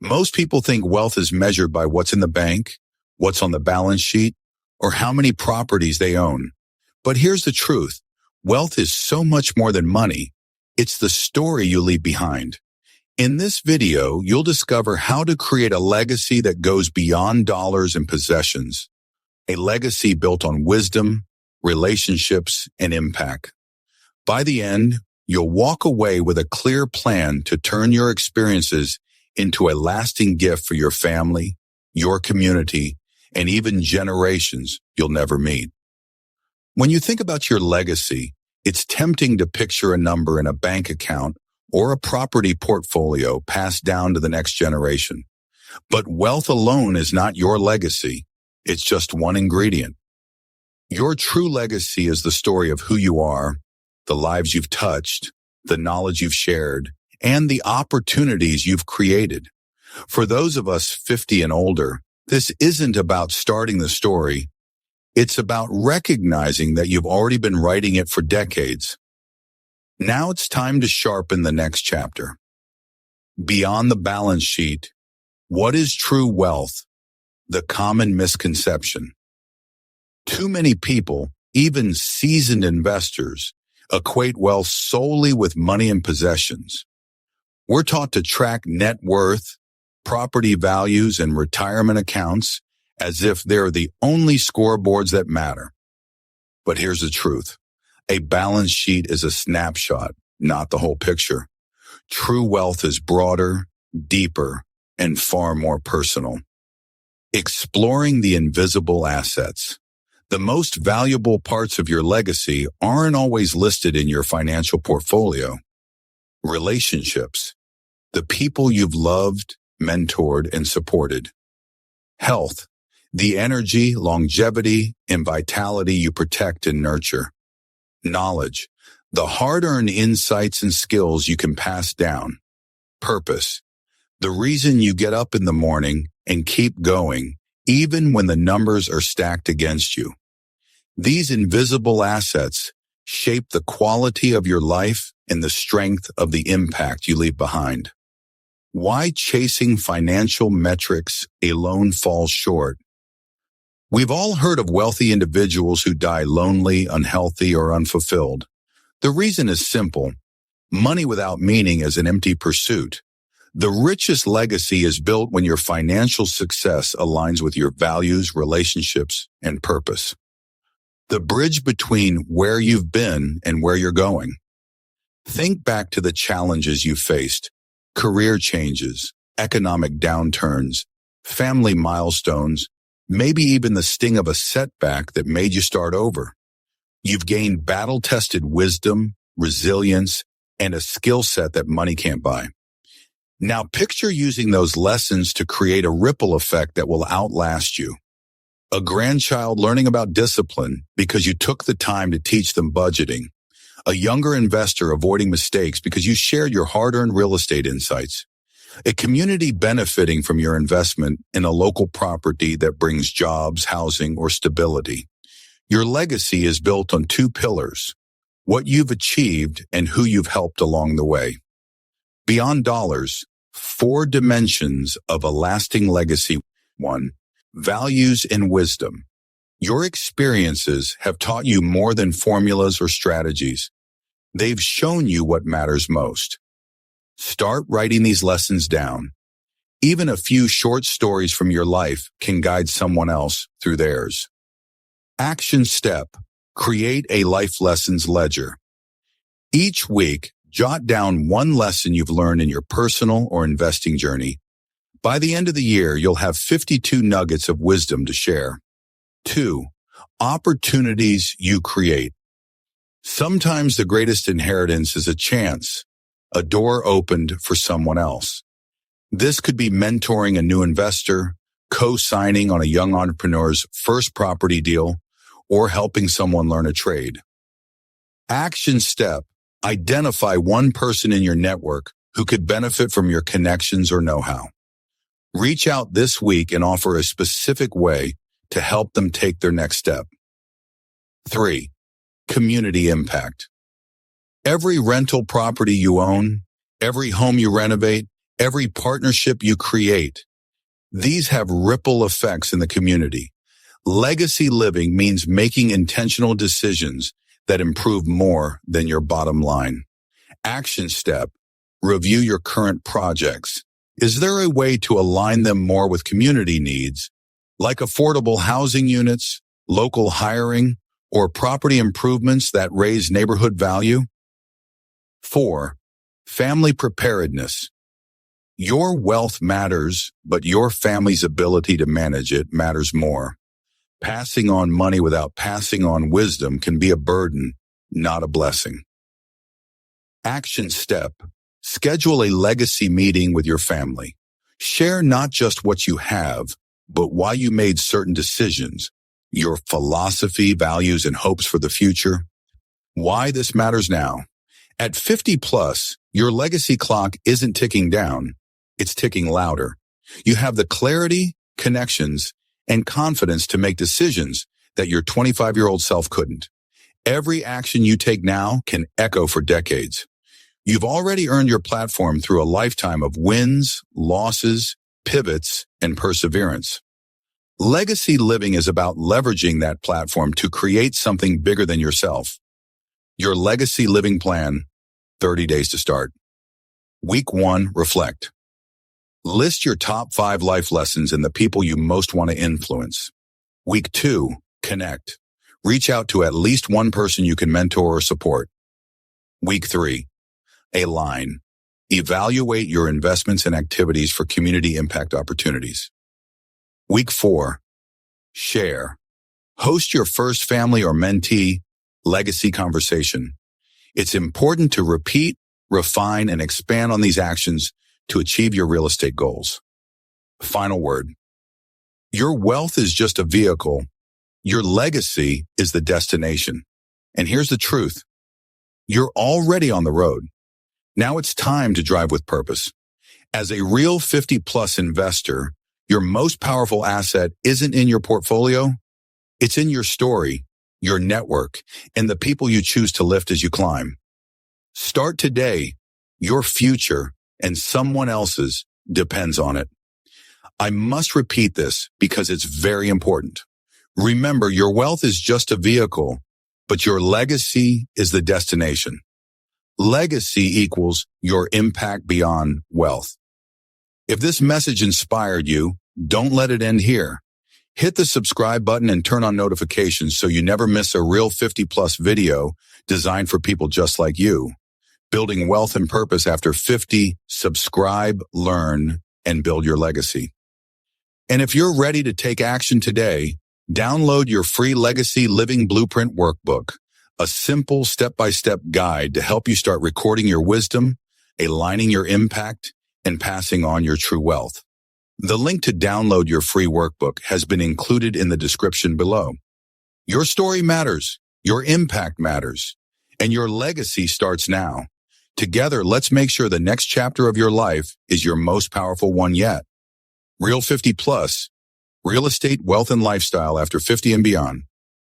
Most people think wealth is measured by what's in the bank, what's on the balance sheet, or how many properties they own. But here's the truth. Wealth is so much more than money. It's the story you leave behind. In this video, you'll discover how to create a legacy that goes beyond dollars and possessions. A legacy built on wisdom, relationships, and impact. By the end, you'll walk away with a clear plan to turn your experiences into a lasting gift for your family, your community, and even generations you'll never meet. When you think about your legacy, it's tempting to picture a number in a bank account or a property portfolio passed down to the next generation. But wealth alone is not your legacy. It's just one ingredient. Your true legacy is the story of who you are, the lives you've touched, the knowledge you've shared, and the opportunities you've created. For those of us 50 and older, this isn't about starting the story. It's about recognizing that you've already been writing it for decades. Now it's time to sharpen the next chapter. Beyond the balance sheet, what is true wealth? The common misconception. Too many people, even seasoned investors, equate wealth solely with money and possessions. We're taught to track net worth, property values, and retirement accounts as if they're the only scoreboards that matter. But here's the truth. A balance sheet is a snapshot, not the whole picture. True wealth is broader, deeper, and far more personal. Exploring the invisible assets. The most valuable parts of your legacy aren't always listed in your financial portfolio. Relationships. The people you've loved, mentored, and supported. Health. The energy, longevity, and vitality you protect and nurture. Knowledge. The hard-earned insights and skills you can pass down. Purpose. The reason you get up in the morning and keep going, even when the numbers are stacked against you. These invisible assets shape the quality of your life and the strength of the impact you leave behind. Why chasing financial metrics alone falls short? We've all heard of wealthy individuals who die lonely, unhealthy, or unfulfilled. The reason is simple. Money without meaning is an empty pursuit. The richest legacy is built when your financial success aligns with your values, relationships, and purpose. The bridge between where you've been and where you're going. Think back to the challenges you faced, career changes, economic downturns, family milestones, maybe even the sting of a setback that made you start over. You've gained battle-tested wisdom, resilience, and a skill set that money can't buy. Now picture using those lessons to create a ripple effect that will outlast you. A grandchild learning about discipline because you took the time to teach them budgeting. A younger investor avoiding mistakes because you shared your hard-earned real estate insights. A community benefiting from your investment in a local property that brings jobs, housing, or stability. Your legacy is built on two pillars, what you've achieved and who you've helped along the way. Beyond dollars, 4 dimensions of a lasting legacy. 1. Values and wisdom. Your experiences have taught you more than formulas or strategies. They've shown you what matters most. Start writing these lessons down. Even a few short stories from your life can guide someone else through theirs. Action step. Create a life lessons ledger. Each week, jot down one lesson you've learned in your personal or investing journey. By the end of the year, you'll have 52 nuggets of wisdom to share. 2. Opportunities you create. Sometimes the greatest inheritance is a chance, a door opened for someone else. This could be mentoring a new investor, co-signing on a young entrepreneur's first property deal, or helping someone learn a trade. Action step. Identify one person in your network who could benefit from your connections or know-how. Reach out this week and offer a specific way to help them take their next step. 3. Community impact. Every rental property you own, every home you renovate, every partnership you create. These have ripple effects in the community. Legacy living means making intentional decisions that improve more than your bottom line. Action step: review your current projects. Is there a way to align them more with community needs, like affordable housing units, local hiring, or property improvements that raise neighborhood value? 4. Family preparedness. Your wealth matters, but your family's ability to manage it matters more. Passing on money without passing on wisdom can be a burden, not a blessing. Action step: schedule a legacy meeting with your family. Share not just what you have, but why you made certain decisions, your philosophy, values, and hopes for the future. Why this matters now. At 50 plus, your legacy clock isn't ticking down, it's ticking louder. You have the clarity, connections, and confidence to make decisions that your 25-year-old self couldn't. Every action you take now can echo for decades. You've already earned your platform through a lifetime of wins, losses, pivots, and perseverance. Legacy living is about leveraging that platform to create something bigger than yourself. Your legacy living plan, 30 days to start. Week 1, reflect. List your top 5 life lessons and the people you most want to influence. Week 2, connect. Reach out to at least one person you can mentor or support. Week 3, align. Evaluate your investments and activities for community impact opportunities. Week 4, share. Host your first family or mentee legacy conversation. It's important to repeat, refine, and expand on these actions to achieve your real estate goals. Final word. Your wealth is just a vehicle. Your legacy is the destination. And here's the truth. You're already on the road. Now it's time to drive with purpose. As a real 50-plus investor, your most powerful asset isn't in your portfolio. It's in your story, your network, and the people you choose to lift as you climb. Start today. Your future and someone else's depends on it. I must repeat this because it's very important. Remember, your wealth is just a vehicle, but your legacy is the destination. Legacy equals your impact beyond wealth. If this message inspired you, don't let it end here. Hit the subscribe button and turn on notifications so you never miss a real 50-plus video designed for people just like you. Building wealth and purpose after 50, subscribe, learn, and build your legacy. And if you're ready to take action today, download your free Legacy Living Blueprint Workbook, a simple step-by-step guide to help you start recording your wisdom, aligning your impact, and passing on your true wealth. The link to download your free workbook has been included in the description below. Your story matters, your impact matters, and your legacy starts now. Together, let's make sure the next chapter of your life is your most powerful one yet. Real 50 Plus, real estate, wealth, and lifestyle after 50 and beyond.